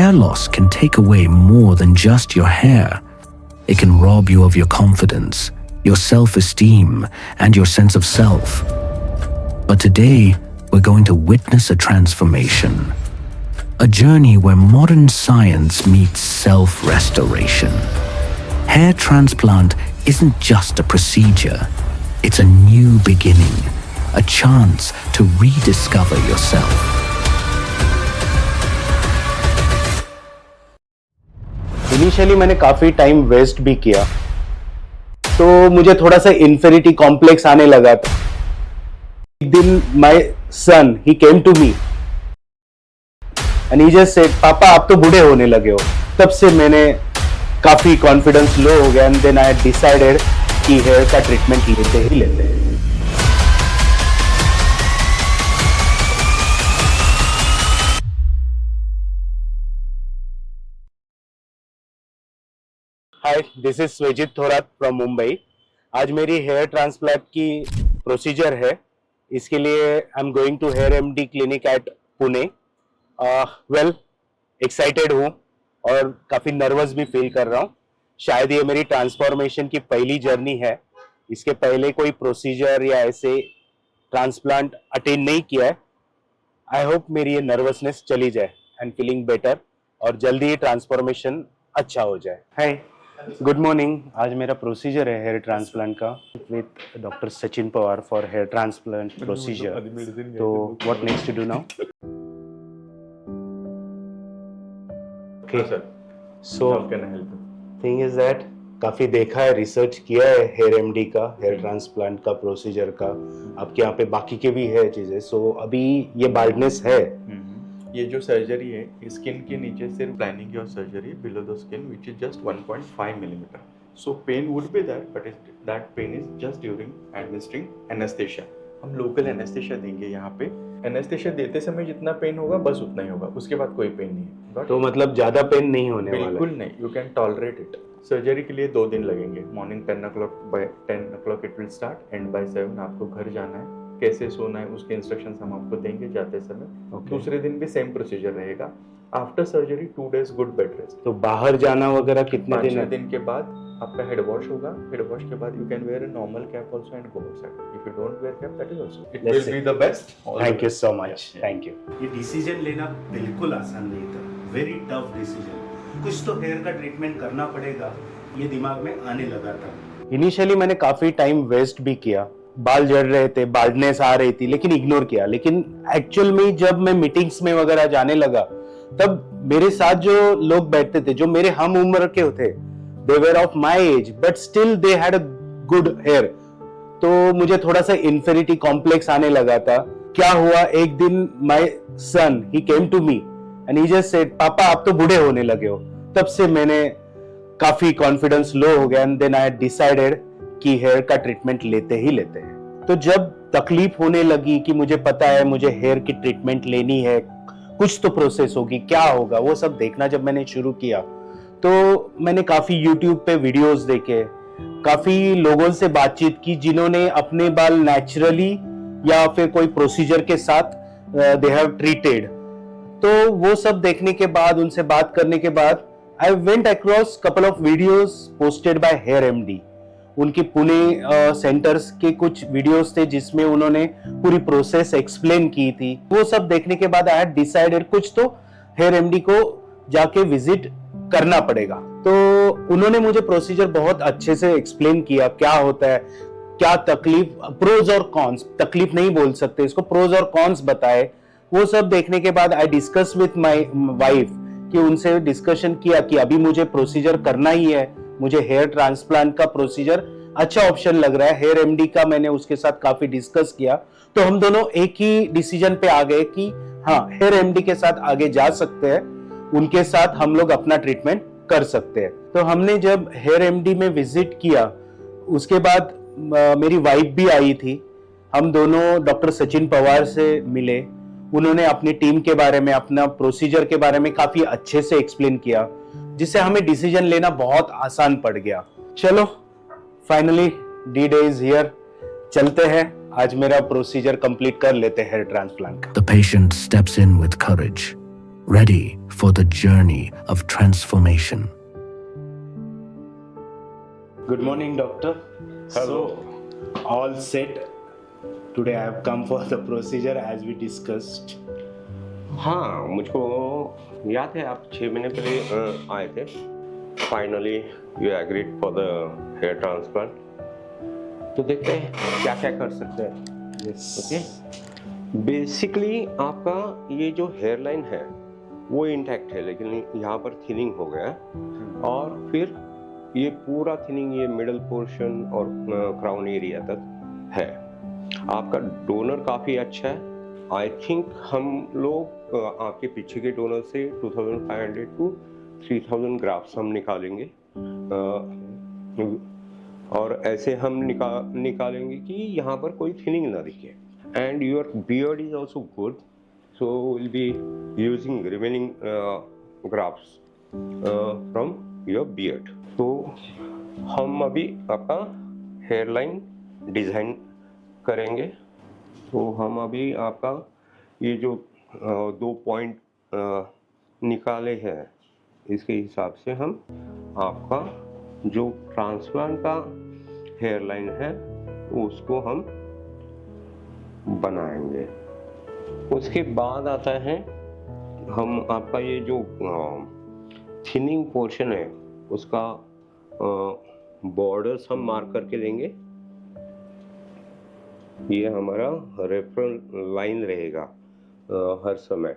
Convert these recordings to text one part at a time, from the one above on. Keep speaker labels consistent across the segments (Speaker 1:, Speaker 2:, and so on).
Speaker 1: Hair loss can take away more than just your hair. It can rob you of your confidence, your self-esteem, and your sense of self. But today, we're going to witness a transformation. A journey where modern science meets self-restoration. Hair transplant isn't just a procedure. It's a new beginning, a chance to rediscover yourself.
Speaker 2: Initially मैंने काफी time waste भी किया, तो मुझे थोड़ा सा inferiority complex आने लगा था. एक दिन my son he came to me and he just said, पापा आप तो बूढ़े होने लगे हो. तब से मैंने काफी कॉन्फिडेंस लो हो गया एंड देन आई डिसाइडेड कि हेयर का ट्रीटमेंट लेते ही लेते हैं. Hi, this is Swejit Thorat from Mumbai. आज मेरी हेयर ट्रांसप्लांट की प्रोसीजर है. इसके लिए I am going to hair MD clinic at Pune. Well, excited हूँ और काफ़ी नर्वस भी फील कर रहा हूँ. शायद ये मेरी ट्रांसफॉर्मेशन की पहली जर्नी है. इसके पहले कोई प्रोसीजर या ऐसे ट्रांसप्लांट अटेंड नहीं किया है. आई होप मेरी ये नर्वसनेस चली जाए एंड फीलिंग बेटर और जल्दी ये ट्रांसफॉर्मेशन अच्छा हो जाए. Hi, good morning. आज मेरा प्रोसीजर है हेयर ट्रांसप्लांट का with doctor Sachin Pawar for hair transplant procedure. तो what next to do now? Okay so thing is that काफ़ी देखा है, रिसर्च किया है हेयर एमडी का, हेयर ट्रांसप्लांट का प्रोसीजर का. आपके यहाँ पे बाकी के भी है चीज़ें. सो अभी ये बाल्डनेस है.
Speaker 3: ये जो सर्जरी है स्किन के नीचे सिर्फ प्लानिंग और surgery below the skin which is just 1.5 millimetre. So pain would be that, but that pain is just during administering anaesthesia. हम लोकल एनेस्थेशिया देंगे यहाँ पे. एनेस्थेशिया देते समय जितना पेन होगा बस उतना ही होगा, उसके बाद कोई पेन नहीं है.
Speaker 2: तो मतलब ज्यादा पेन नहीं होने वाला?
Speaker 3: बिल्कुल नहीं, you can tolerate it. Surgery के लिए 2 दिन लगेंगे. Morning 10 o'clock, by 10 o'clock it will start and by 7 आपको घर जाना है. कैसे सोना है उसके इंस्ट्रक्शंस हम आपको देंगे जाते समय. दूसरे दिन भी सेम प्रोसीजर रहेगा. After surgery 2 days good bed rest.
Speaker 2: तो बाहर जाना वगैरह कितने दिन?
Speaker 3: 5 दिन के बाद आपका हेड वॉश होगा. हेड वॉश के बाद you can wear a normal cap also and go outside. If you don't wear cap that is also it will be the best.
Speaker 2: Thank you so much. Thank you.
Speaker 4: ये decision लेना बिल्कुल आसान नहीं था. Very tough decision. कुछ तो hair का treatment करना पड़ेगा, ये दिमाग में आने लगा था.
Speaker 2: इनिशियली मैंने काफी टाइम वेस्ट भी किया. बाल झड़ रहे थे, बाल्डनेस आ रही थी, लेकिन इग्नोर किया. लेकिन एक्चुअल में जब मैं मीटिंग्स में वगैरह जाने लगा, तब मेरे साथ जो लोग बैठते थे, जो मेरे हम उम्र के थे, they were of my age, but still they had a good hair. तो मुझे थोड़ा सा inferiority complex आने लगा था. क्या हुआ, एक दिन my son he came to me and he just said, पापा आप तो बूढ़े होने लगे हो. तब से मैंने काफी कॉन्फिडेंस लो हो गया एंड देन आई डिसाइडेड कि हेयर का ट्रीटमेंट लेते ही लेते हैं. तो जब तकलीफ होने लगी कि मुझे पता है मुझे हेयर की ट्रीटमेंट लेनी है, कुछ तो प्रोसेस होगी, क्या होगा, वो सब देखना जब मैंने शुरू किया, तो मैंने काफी यूट्यूब पे वीडियोस देखे, काफी लोगों से बातचीत की जिन्होंने अपने बाल नेचुरली या फिर कोई प्रोसीजर के साथ दे हैव ट्रीटेड. तो वो सब देखने के बाद, उनसे बात करने के बाद, I went across couple of videos posted by hair MD. उनके पुणे सेंटर्स के कुछ वीडियोस थे जिसमें उन्होंने पूरी प्रोसेस एक्सप्लेन की थी. वो सब देखने के बाद आई हैड डिसाइडेड कुछ तो हेयर एमडी को जाके विजिट करना पड़ेगा. तो उन्होंने मुझे प्रोसीजर बहुत अच्छे से एक्सप्लेन किया, क्या होता है, क्या तकलीफ, प्रोज और कॉन्स, तकलीफ नहीं बोल सकते इसको, प्रोज और कॉन्स बताए. वो सब देखने के बाद I discuss with my wife कि उनसे डिस्कशन किया कि अभी मुझे प्रोसीजर करना ही है. मुझे हेयर ट्रांसप्लांट का प्रोसीजर अच्छा ऑप्शन लग रहा है. हेयर एमडी का मैंने उसके साथ काफी डिस्कस किया, तो हम दोनों एक ही डिसीजन पे आ गए कि हाँ, हेयर एमडी के साथ आगे जा सकते हैं, उनके साथ हम लोग अपना ट्रीटमेंट कर सकते हैं. तो हमने जब हेयर एमडी में विजिट किया, उसके बाद मेरी वाइफ भी आई थी. हम दोनों डॉक्टर सचिन पवार से मिले. उन्होंने अपनी टीम के बारे में, अपना प्रोसीजर के बारे में काफी अच्छे से एक्सप्लेन किया, जिससे हमें डिसीजन लेना बहुत आसान पड़ गया. चलो, finally D day is here. चलते हैं, आज मेरा प्रोसीजर कंप्लीट कर लेते हैं हेयर ट्रांसप्लांट का.
Speaker 1: The patient steps in with courage. ready for the journey of transformation.
Speaker 4: Good morning, doctor.
Speaker 5: Hello.
Speaker 4: So, all set. Today I have come for the procedure as we discussed.
Speaker 5: हाँ, मुझको याद है आप 6 महीने पहले आए थे. Finally you agreed for the hair transplant. तो देखते हैं क्या क्या कर सकते हैं. ओके. बेसिकली आपका ये जो हेयर लाइन है वो इंटैक्ट है, लेकिन यहाँ पर थिनिंग हो गया और फिर ये पूरा थिनिंग ये मिडल पोर्शन और क्राउन एरिया तक है. आपका डोनर काफ़ी अच्छा है. आई थिंक हम लोग आपके पीछे के डोनर से 2500 टू 3000 ग्राफ्स हम निकालेंगे और ऐसे हम निकालेंगे कि यहाँ पर कोई थिनिंग ना दिखे. And your beard is also good, so will be using remaining graphs from your beard. तो हम अभी आपका हेयर लाइन डिज़ाइन करेंगे. तो हम अभी आपका ये जो 2 पॉइंट निकाले हैं इसके हिसाब से हम आपका जो ट्रांसप्लांट का हेयर लाइन है उसको हम बनाएंगे. उसके बाद आता है हम आपका ये जो थिनिंग पोर्शन है उसका बॉर्डर्स हम मार्क करके लेंगे. ये हमारा रेफरल लाइन रहेगा हर समय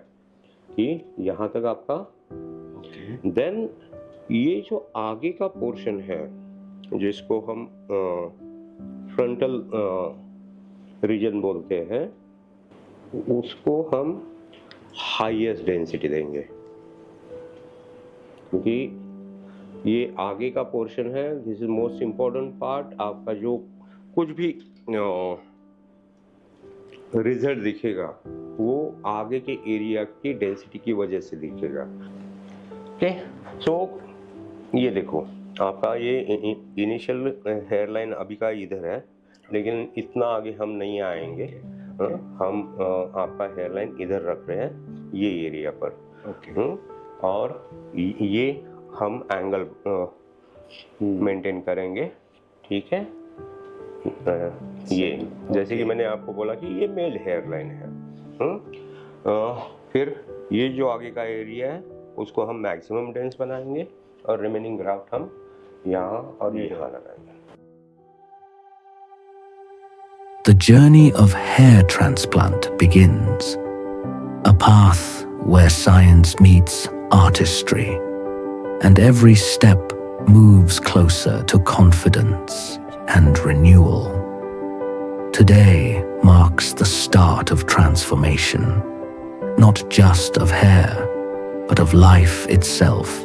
Speaker 5: कि यहाँ तक आपका. देन ये जो आगे का पोर्शन है जिसको हम फ्रंटल रीजन बोलते हैं उसको हम हाईएस्ट डेंसिटी देंगे, क्योंकि ये आगे का पोर्शन है. This is most important part. आपका जो कुछ भी रिजल्ट दिखेगा वो आगे के एरिया की डेंसिटी की वजह से दिखेगा. ओके. सो ये देखो आपका ये इनिशियल हेयर लाइन अभी का इधर है, लेकिन इतना आगे हम नहीं आएंगे. हम आपका हेयर लाइन इधर रख रहे हैं ये एरिया पर. ओके. और ये हम एंगल मेंटेन करेंगे. ठीक है. ये जैसे कि मैंने आपको बोला कि ये मेल हेयर लाइन है. फिर ये जो आगे का एरिया है उसको हम मैक्सिमम डेंस बनाएंगे और रिमेनिंग ग्राफ्ट हम यहाँ और यहाँ लगाएंगे.
Speaker 1: The journey of hair transplant begins, a path where science meets artistry, and every step moves closer to confidence and renewal. Today marks the start of transformation, not just of hair, but of life itself.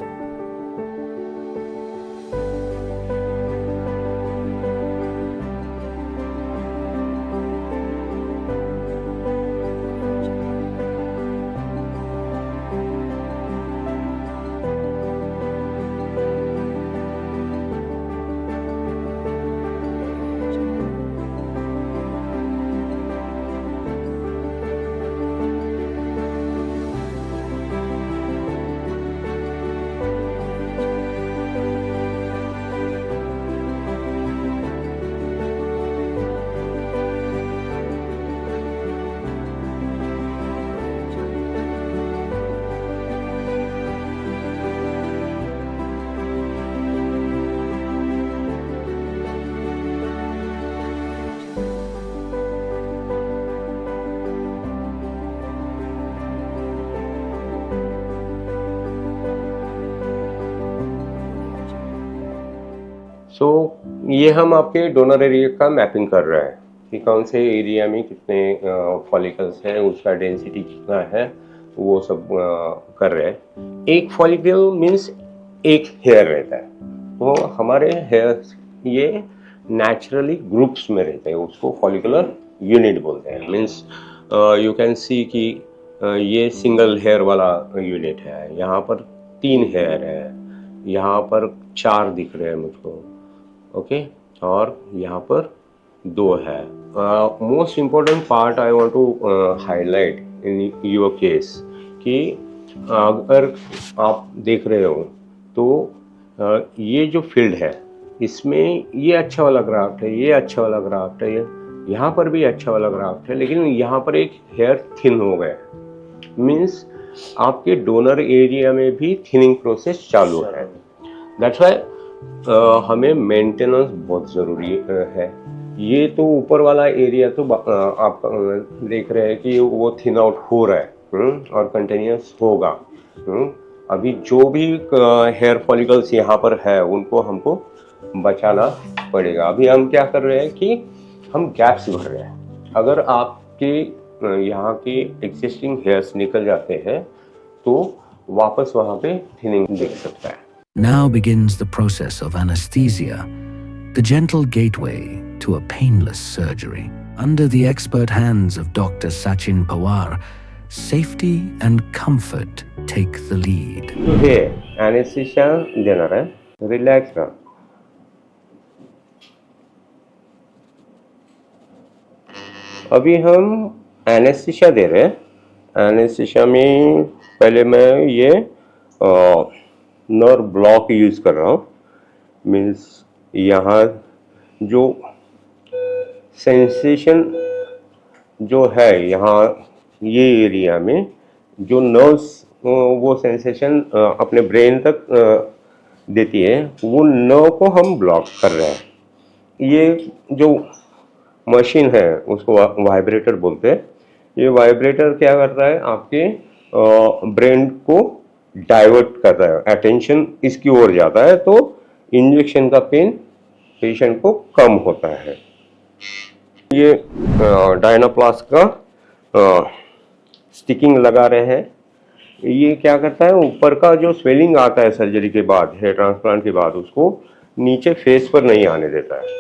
Speaker 5: सो ये हम आपके donor area का mapping कर रहे हैं कि कौन से एरिया में कितने फॉलिकल्स हैं, उसका डेंसिटी कितना है, वो सब कर रहे हैं. एक फॉलिकल मीन्स एक हेयर रहता है. तो हमारे हेयर ये नेचुरली ग्रुप्स में रहते हैं, उसको फॉलिकुलर यूनिट बोलते हैं. मीन्स यू कैन सी कि ये सिंगल हेयर वाला यूनिट है. यहाँ पर 3 हेयर है, यहाँ पर 4 दिख रहे हैं मुझको. ओके. और यहाँ पर 2 है. Most important part I want to highlight in your case कि अगर आप देख रहे हो तो ये जो फील्ड है इसमें ये अच्छा वाला ग्राफ्ट है, ये अच्छा वाला ग्राफ्ट है, यहाँ पर भी अच्छा वाला ग्राफ्ट है, लेकिन यहाँ पर एक हेयर थिन हो गया है। मीन्स आपके डोनर एरिया में भी थिनिंग प्रोसेस चालू है। दैट्स वाई हमें मेंटेनेंस बहुत ज़रूरी है। ये तो ऊपर वाला एरिया तो आप देख रहे हैं कि वो थिन आउट हो रहा है और कंटिन्यूस होगा। अभी जो भी हेयर फॉलिकल्स यहाँ पर है उनको हमको बचाना पड़ेगा। अभी हम क्या कर रहे हैं कि हम गैप्स भर रहे हैं। अगर आपके यहाँ के एग्जिस्टिंग हेयर्स निकल जाते हैं तो वापस वहाँ पे थिनिंग दिख सकता है।
Speaker 1: Now begins the process of anesthesia, the gentle gateway to a painless surgery. Under the expert hands of Dr. Sachin Pawar, safety and comfort take the lead.
Speaker 5: जो है एनेस्थीसिया देना है, रिलैक्स रहा। अभी हम एनेस्थीसिया दे रहे हैं। एनेस्थीसिया में पहले मैं ये नर्व ब्लॉक यूज कर रहा हूँ। मीन्स यहाँ जो सेंसेशन जो है यहाँ ये एरिया में जो नर्व्स वो सेंसेशन अपने ब्रेन तक देती है, वो नर्व को हम ब्लॉक कर रहे हैं। ये जो मशीन है उसको वाइब्रेटर बोलते हैं। ये वाइब्रेटर क्या करता है, आपके ब्रेन को डाइवर्ट कर रहा है, अटेंशन इसकी ओर जाता है, तो इंजेक्शन का पेन पेशेंट को कम होता है। ये डायनाप्लास्ट का स्टिकिंग लगा रहे हैं। ये क्या करता है, ऊपर का जो स्वेलिंग आता है सर्जरी के बाद, हेयर ट्रांसप्लांट के बाद, उसको नीचे फेस पर नहीं आने देता है।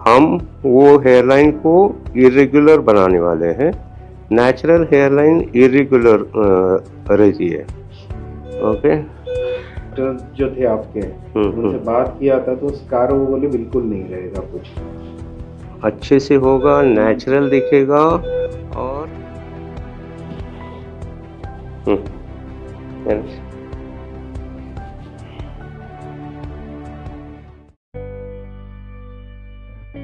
Speaker 5: हम वो हेयरलाइन को इरेगुलर बनाने वाले हैं। नेचुरल हेयरलाइन इरेगुलर रहती है। ओके,
Speaker 2: तो जो थे आपके उनसे बात किया था तो स्कार वो बोले बिल्कुल नहीं रहेगा, कुछ
Speaker 5: अच्छे से होगा, नेचुरल दिखेगा। और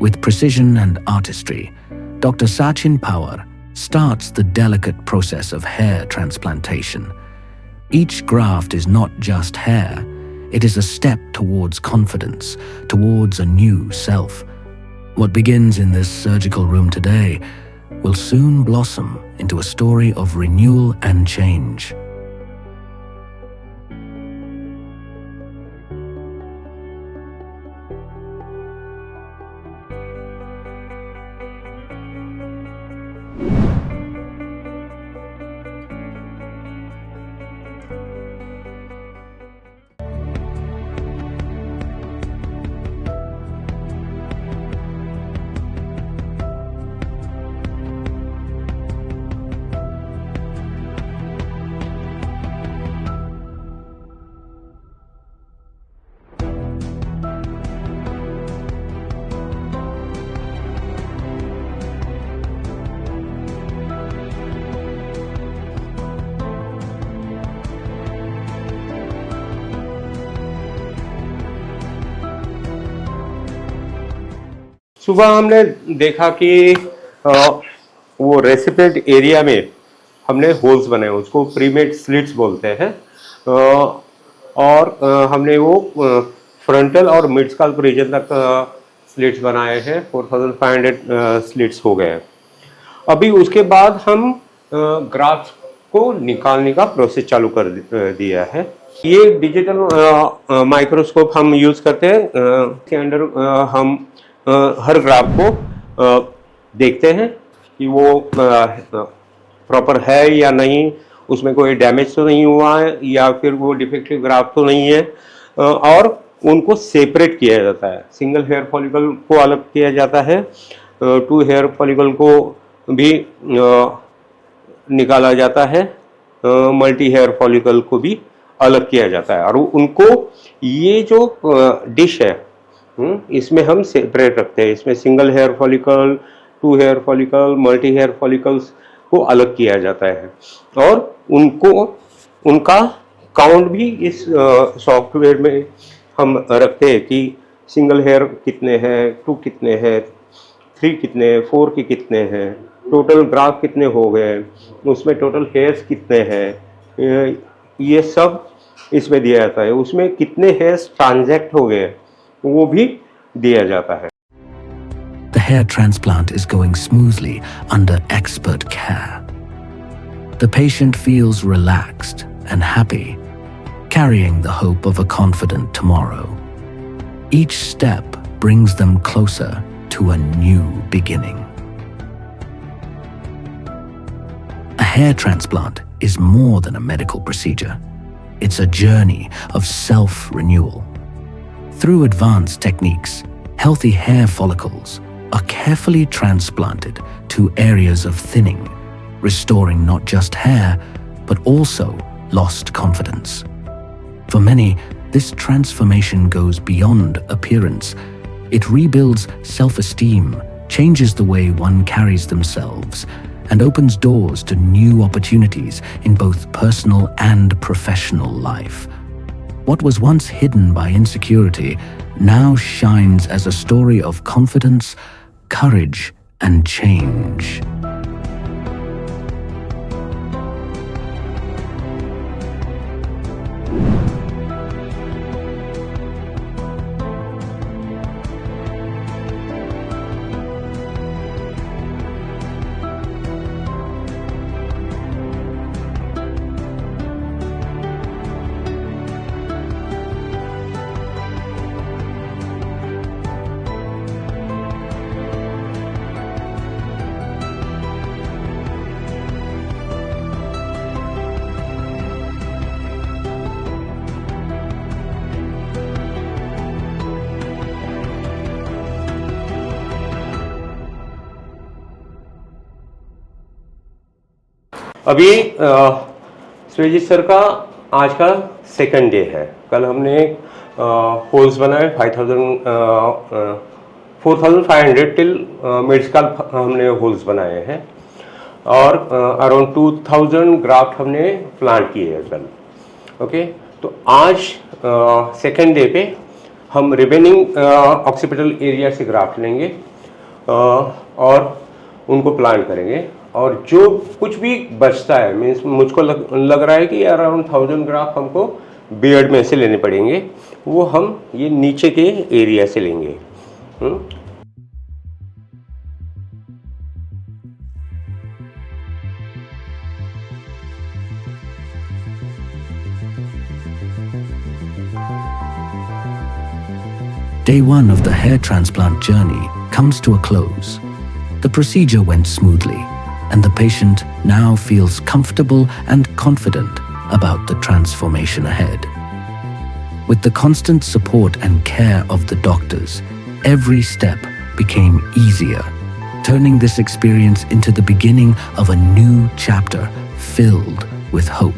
Speaker 1: With precision and artistry, Dr. Sachin Pawar starts the delicate process of hair transplantation. Each graft is not just hair, it is a step towards confidence, towards a new self. What begins in this surgical room today will soon blossom into a story of renewal and change.
Speaker 5: सुबह हमने देखा कि वो recipient area में हमने holes बनाए, उसको premade slits बोलते हैं। और हमने वो फ्रंटल और मिड स्कैल्प रीजन तक स्लिट्स बनाए हैं। 4500 स्लिट्स हो गए हैं। अभी उसके बाद हम ग्राफ्ट को निकालने का प्रोसेस चालू कर दिया है। ये डिजिटल माइक्रोस्कोप हम यूज़ करते हैं। इसके अंदर हम हर ग्राफ को देखते हैं कि वो प्रॉपर है या नहीं, उसमें कोई डैमेज तो नहीं हुआ है या फिर वो डिफेक्टिव ग्राफ तो नहीं है। और उनको सेपरेट किया जाता है। सिंगल हेयर फॉलिकल को अलग किया जाता है, 2 हेयर फॉलिकल को भी निकाला जाता है, मल्टी हेयर फॉलिकल को भी अलग किया जाता है। और उनको ये जो डिश है इसमें हम सेपरेट रखते हैं। इसमें single hair follicle, 2 hair follicle, multi hair follicles को अलग किया जाता है और उनका काउंट भी इस सॉफ्टवेयर में हम रखते हैं कि सिंगल हेयर कितने हैं, 2 कितने हैं, 3 कितने हैं, 4 के कितने हैं, टोटल ग्राफ कितने हो गए, उसमें टोटल हेयर्स कितने हैं, ये सब इसमें दिया जाता है। उसमें कितने हेयर्स ट्रांजैक्ट हो गए वो भी दिया जाता है।
Speaker 1: The hair transplant is going smoothly under expert care. The patient feels relaxed and happy, carrying the hope of a confident tomorrow. Each step brings them closer to a new beginning. A hair transplant is more than a medical procedure. It's a journey of self-renewal. Through advanced techniques, healthy hair follicles are carefully transplanted to areas of thinning, restoring not just hair, but also lost confidence. For many, this transformation goes beyond appearance. It rebuilds self-esteem, changes the way one carries themselves, and opens doors to new opportunities in both personal and professional life. What was once hidden by insecurity now shines as a story of confidence, courage, and change.
Speaker 5: अभी श्रेजित sir का आज का second day है। कल हमने holes बनाए 4,500 till medical हमने holes बनाए हैं और अराउंड 2,000 ग्राफ्ट हमने प्लांट किए हैं कल। ओके, तो आज सेकंड डे पे हम रिमेनिंग ऑक्सीपिटल एरिया से ग्राफ्ट लेंगे और उनको प्लांट करेंगे और जो कुछ भी बचता है मीन्स मुझको लग रहा है कि अराउंड 1000 ग्राफ हमको बियर्ड में से लेने पड़ेंगे, वो हम ये नीचे के एरिया से लेंगे।
Speaker 1: Day 1 of the hair transplant journey comes to a close. The procedure went smoothly, and the patient now feels comfortable and confident about the transformation ahead. With the constant support and care of the doctors, every step became easier, turning this experience into the beginning of a new chapter filled with hope.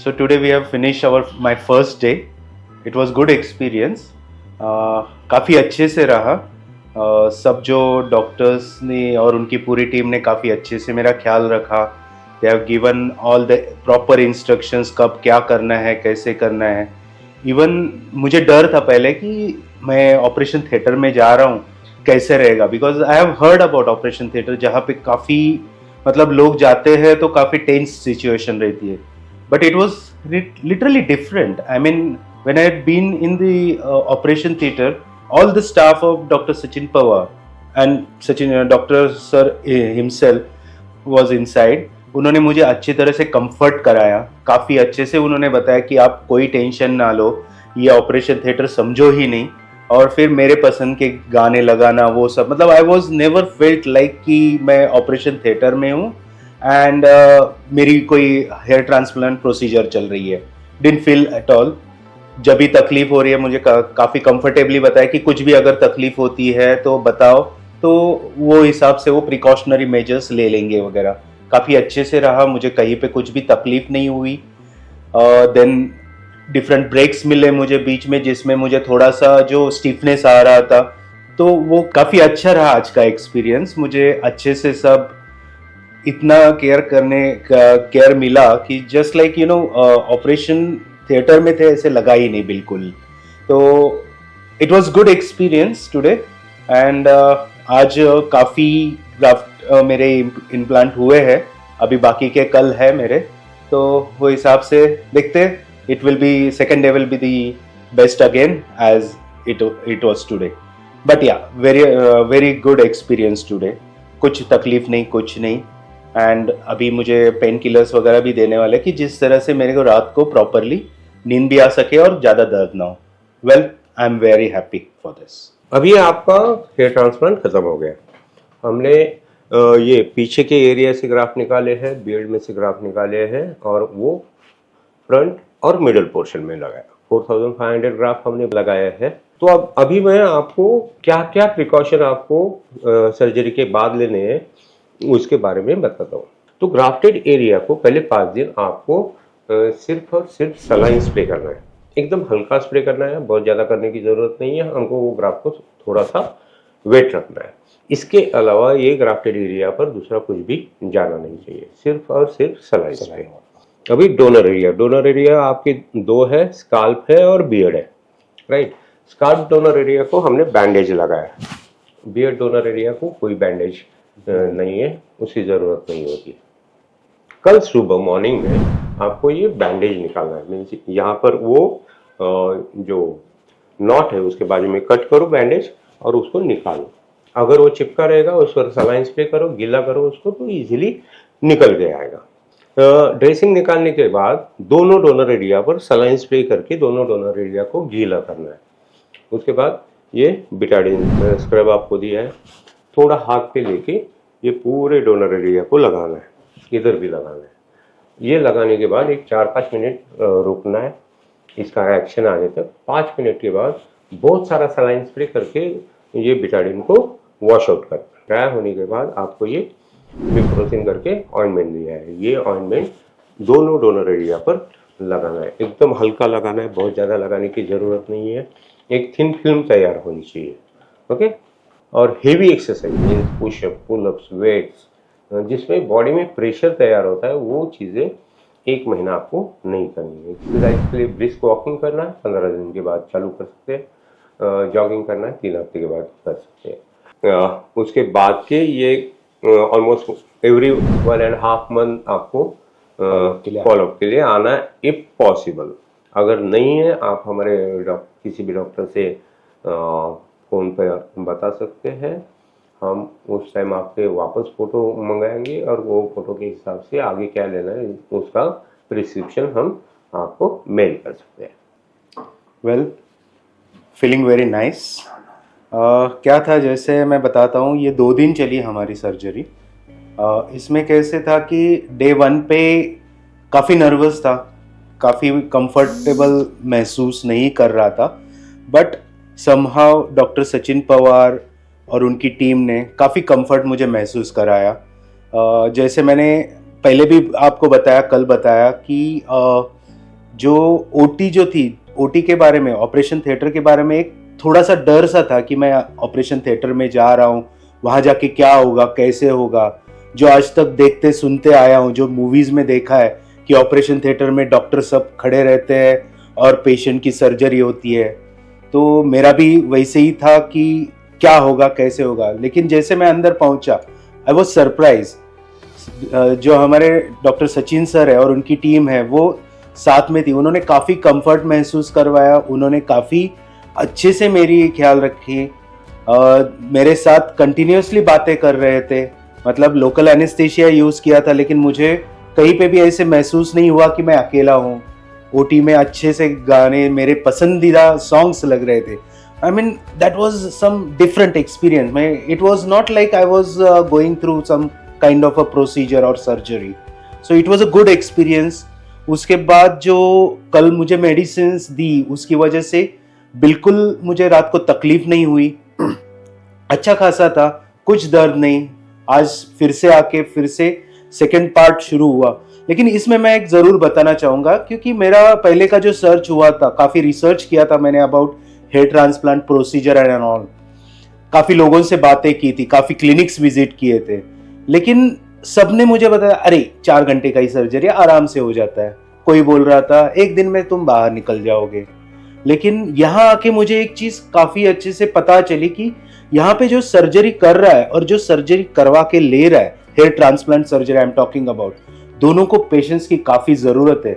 Speaker 2: So today we have finished my first day. It was good experience. काफ़ी अच्छे से रहा. सब जो doctors ने और उनकी पूरी टीम ने काफ़ी अच्छे से मेरा ख्याल रखा. They have given all the proper instructions कब क्या करना है, कैसे करना है. इवन मुझे डर था पहले कि मैं ऑपरेशन थिएटर में जा रहा हूँ, कैसे रहेगा, because I have heard about operation theatre जहाँ पे काफ़ी मतलब लोग जाते हैं तो काफ़ी टेंस सिचुएशन रहती है. But it was literally different. I mean, when I had been in the operation theater, all the staff of Dr. Sachin Pawar and Dr. Sir himself was inside. उन्होंने मुझे अच्छी तरह से कंफर्ट कराया, काफ़ी अच्छे से उन्होंने बताया कि आप कोई टेंशन ना लो, ये ऑपरेशन थिएटर समझो ही नहीं. और फिर मेरे पसंद के गाने लगाना वो सब, मतलब I was never felt like कि मैं ऑपरेशन थिएटर में हूँ एंड मेरी कोई हेयर ट्रांसप्लांट प्रोसीजर चल रही है. Didn't feel at all. जब भी तकलीफ हो रही है मुझे काफ़ी कंफर्टेबली बताया कि कुछ भी अगर तकलीफ होती है तो बताओ, तो वो हिसाब से वो प्रिकॉशनरी मेजर्स ले लेंगे वगैरह। काफ़ी अच्छे से रहा, मुझे कहीं पे कुछ भी तकलीफ नहीं हुई। देन डिफरेंट ब्रेक्स मिले मुझे बीच में, जिसमें मुझे थोड़ा सा जो स्टिफनेस आ रहा था, तो वो काफ़ी अच्छा रहा आज का एक्सपीरियंस। मुझे अच्छे से सब इतना केयर मिला कि just like you know operation theatre में थे, ऐसे लगा ही नहीं बिल्कुल। तो it was good experience today. And आज काफ़ी ग्राफ्ट मेरे इम्प्लांट हुए हैं, अभी बाकी के कल है मेरे, तो वो हिसाब से देखते। It will be second day will be the best again as it was today. But yeah very good experience today. कुछ तकलीफ नहीं, कुछ नहीं। एंड अभी मुझे पेन किलर्स वगैरह भी देने वाले कि जिस तरह से मेरे को रात को प्रॉपरली नींद भी आ सके और ज़्यादा दर्द ना हो। Well, I am very happy for this.
Speaker 5: अभी आपका हेयर ट्रांसप्लांट खत्म हो गया। हमने ये पीछे के एरिया से ग्राफ निकाले हैं, बियर्ड में से ग्राफ निकाले हैं, और वो फ्रंट और मिडल पोर्शन में लगाया। 4500 ग्राफ हमने लगाया है। तो अब अभी मैं आपको क्या क्या प्रिकॉशन आपको सर्जरी के बाद लेने हैं उसके बारे में बताता हूँ। तो ग्राफ्टेड एरिया को पहले 5 दिन आपको सिर्फ और सिर्फ सलाइन स्प्रे करना है। एकदम हल्का स्प्रे करना है, बहुत ज़्यादा करने की ज़रूरत नहीं है। हमको वो ग्राफ को थोड़ा सा वेट रखना है। इसके अलावा ये ग्राफ्टेड एरिया पर दूसरा कुछ भी जाना नहीं चाहिए, सिर्फ और सिर्फ सलाइन स्प्रे। अभी डोनर एरिया आपके दो है, स्काल्प है और बियर्ड है, राइट। स्काल्प डोनर एरिया को हमने बैंडेज लगाया, बियर्ड डोनर एरिया को कोई बैंडेज नहीं है, उसकी ज़रूरत नहीं होती। कल सुबह मॉर्निंग में आपको ये बैंडेज निकालना है। मीन्स यहाँ पर वो जो नॉट है उसके बाजू में कट करो बैंडेज और उसको निकालो। अगर वो चिपका रहेगा उस पर सलाइन स्प्रे करो, गीला करो उसको, तो इजीली निकल के आएगा। ड्रेसिंग निकालने के बाद दोनों डोनर एरिया पर सलाइन स्प्रे करके दोनों डोनर एरिया को गीला करना है। उसके बाद ये बिटाडिन स्क्रब आपको दिया है, थोड़ा हाथ पे लेके ये पूरे डोनर एरिया को लगाना है, इधर भी लगाना है। ये लगाने के बाद एक 4-5 मिनट रुकना है इसका एक्शन आने तक। 5 मिनट के बाद बहुत सारा सलाइन स्प्रे करके ये बिटाडिन को वॉश आउट करना है। ड्राई होने के बाद आपको ये मिप्रोसिन करके ऑइंटमेंट दिया है। ये ऑइंटमेंट दोनों डोनर एरिया पर लगाना है, एकदम हल्का लगाना है, बहुत ज़्यादा लगाने की ज़रूरत नहीं है। एक थिन फिल्म तैयार होनी चाहिए, ओके। और heavy exercise means pushup, pullups, weights, जिसमें बॉडी में प्रेशर तैयार होता है, वो चीज़ें 1 महीना आपको नहीं करनी है। एक्सरसाइज के लिए ब्रिस्क वॉकिंग करना है, 15 दिन के बाद चालू कर सकते हैं। जॉगिंग करना है 3 हफ्ते के बाद कर सकते हैं। उसके बाद के ये ऑलमोस्ट एवरी 1.5 मंथ आपको फॉलोअप के लिए आना है इफ पॉसिबल। अगर नहीं है आप हमारे किसी भी डॉक्टर से फ़ोन पर बता सकते हैं। हम उस टाइम आपके वापस फ़ोटो मंगाएंगे और वो फ़ोटो के हिसाब से आगे क्या लेना है उसका प्रिस्क्रिप्शन हम आपको मेल कर सकते हैं।
Speaker 2: Well, feeling very nice. क्या था, जैसे मैं बताता हूँ, ये 2 दिन चली हमारी सर्जरी। इसमें कैसे था कि डे 1 पे काफ़ी नर्वस था, काफ़ी कंफर्टेबल महसूस नहीं कर रहा था, but somehow doctor Sachin Pawar और उनकी टीम ने काफ़ी कंफर्ट मुझे महसूस कराया। जैसे मैंने पहले भी आपको बताया, कल बताया कि जो ओटी जो थी, ओटी के बारे में, ऑपरेशन थिएटर के बारे में एक थोड़ा सा डर सा था कि मैं ऑपरेशन थिएटर में जा रहा हूँ, वहाँ जाके क्या होगा, कैसे होगा। जो आज तक देखते सुनते आया हूँ, जो मूवीज़ में देखा है कि ऑपरेशन थिएटर में डॉक्टर सब खड़े रहते हैं और पेशेंट की सर्जरी होती है, तो मेरा भी वैसे ही था कि क्या होगा, कैसे होगा। लेकिन जैसे मैं अंदर पहुंचा, आई वॉज सरप्राइज। जो हमारे डॉक्टर सचिन सर है और उनकी टीम है वो साथ में थी, उन्होंने काफ़ी कंफर्ट महसूस करवाया, उन्होंने काफ़ी अच्छे से मेरी ख्याल रखी, मेरे साथ कंटिन्यूसली बातें कर रहे थे। मतलब लोकल एनेस्थेशिया यूज़ किया था, लेकिन मुझे कहीं पे भी ऐसे महसूस नहीं हुआ कि मैं अकेला हूँ। ओटी में अच्छे से गाने, मेरे पसंदीदा सॉन्ग्स लग रहे थे। I mean, that was some different experience. It was not like I was going through some kind of a procedure or surgery. So it was a good experience. उसके बाद जो कल मुझे मेडिसिन दी उसकी वजह से बिल्कुल मुझे रात को तकलीफ नहीं हुई, अच्छा खासा था, कुछ दर्द नहीं। आज फिर से आके फिर से सेकेंड पार्ट शुरू हुआ। लेकिन इसमें मैं एक ज़रूर बताना चाहूँगा, क्योंकि मेरा पहले का जो सर्च हुआ था, काफ़ी रिसर्च किया था मैंने about hair transplant procedure and all, काफ़ी लोगों से बातें की थी, काफ़ी क्लिनिक्स विजिट किए थे, लेकिन सबने मुझे बताया अरे 4 घंटे का ही सर्जरी आराम से हो जाता है। कोई बोल रहा था 1 दिन में तुम बाहर निकल जाओगे। लेकिन यहाँ आके मुझे एक चीज़ काफ़ी अच्छे से पता चली कि यहाँ पे जो सर्जरी कर रहा है और जो सर्जरी करवा के ले रहा है, hair transplant surgery I am talking about, दोनों को पेशेंस की काफ़ी ज़रूरत है।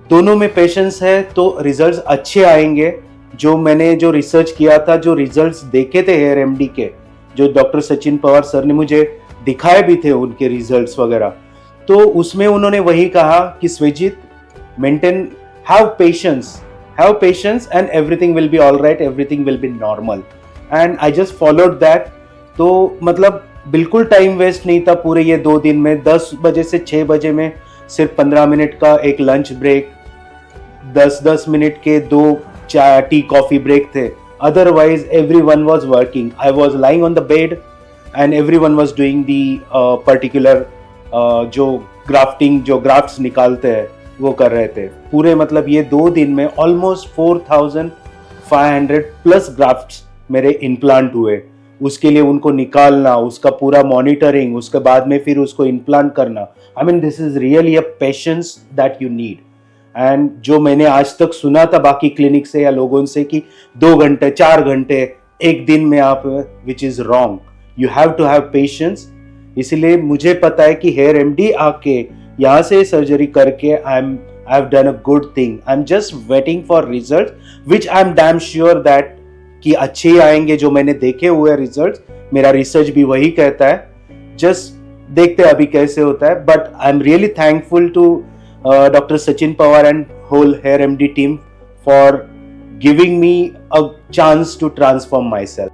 Speaker 2: दोनों में पेशेंस है तो रिजल्ट्स अच्छे आएंगे। जो मैंने जो रिसर्च किया था, जो रिजल्ट्स देखे थे हेयर एमडी के, जो डॉक्टर सचिन पवार सर ने मुझे दिखाए भी थे उनके रिजल्ट्स वगैरह, तो उसमें उन्होंने वही कहा कि Swijit maintain, have patience and everything will be all right, everything will be normal, and I just followed that. तो मतलब बिल्कुल टाइम वेस्ट नहीं था पूरे ये 2 दिन में। 10 बजे से 6 बजे में सिर्फ 15 मिनट का एक लंच ब्रेक, 10-10 मिनट के 2 चाय टी कॉफी ब्रेक थे। Otherwise everyone was working, I was lying on the bed and everyone was doing the particular जो ग्राफ्टिंग, जो ग्राफ्ट्स निकालते हैं वो कर रहे थे पूरे। मतलब ये 2 दिन में ऑलमोस्ट 4500 प्लस ग्राफ्ट्स मेरे इम्प्लांट हुए। उसके लिए उनको निकालना, उसका पूरा मॉनिटरिंग, उसके बाद में फिर उसको इम्प्लांट करना, I mean this is really a patience that you need. And जो मैंने आज तक सुना था बाकी क्लिनिक से या लोगों से कि 2 घंटे 4 घंटे एक दिन में आप, which is wrong, you have to have patience. इसलिए मुझे पता है कि हेयर एमडी आके यहाँ से सर्जरी करके I have done a good thing. I am just waiting for result which I am damn sure that कि अच्छे ही आएंगे। जो मैंने देखे हुए रिजल्ट, मेरा रिसर्च भी वही कहता है। जस्ट देखते हैं अभी कैसे होता है, but I am really thankful to Dr. Sachin Pawar and whole Hair MD team for giving me a chance to transform myself.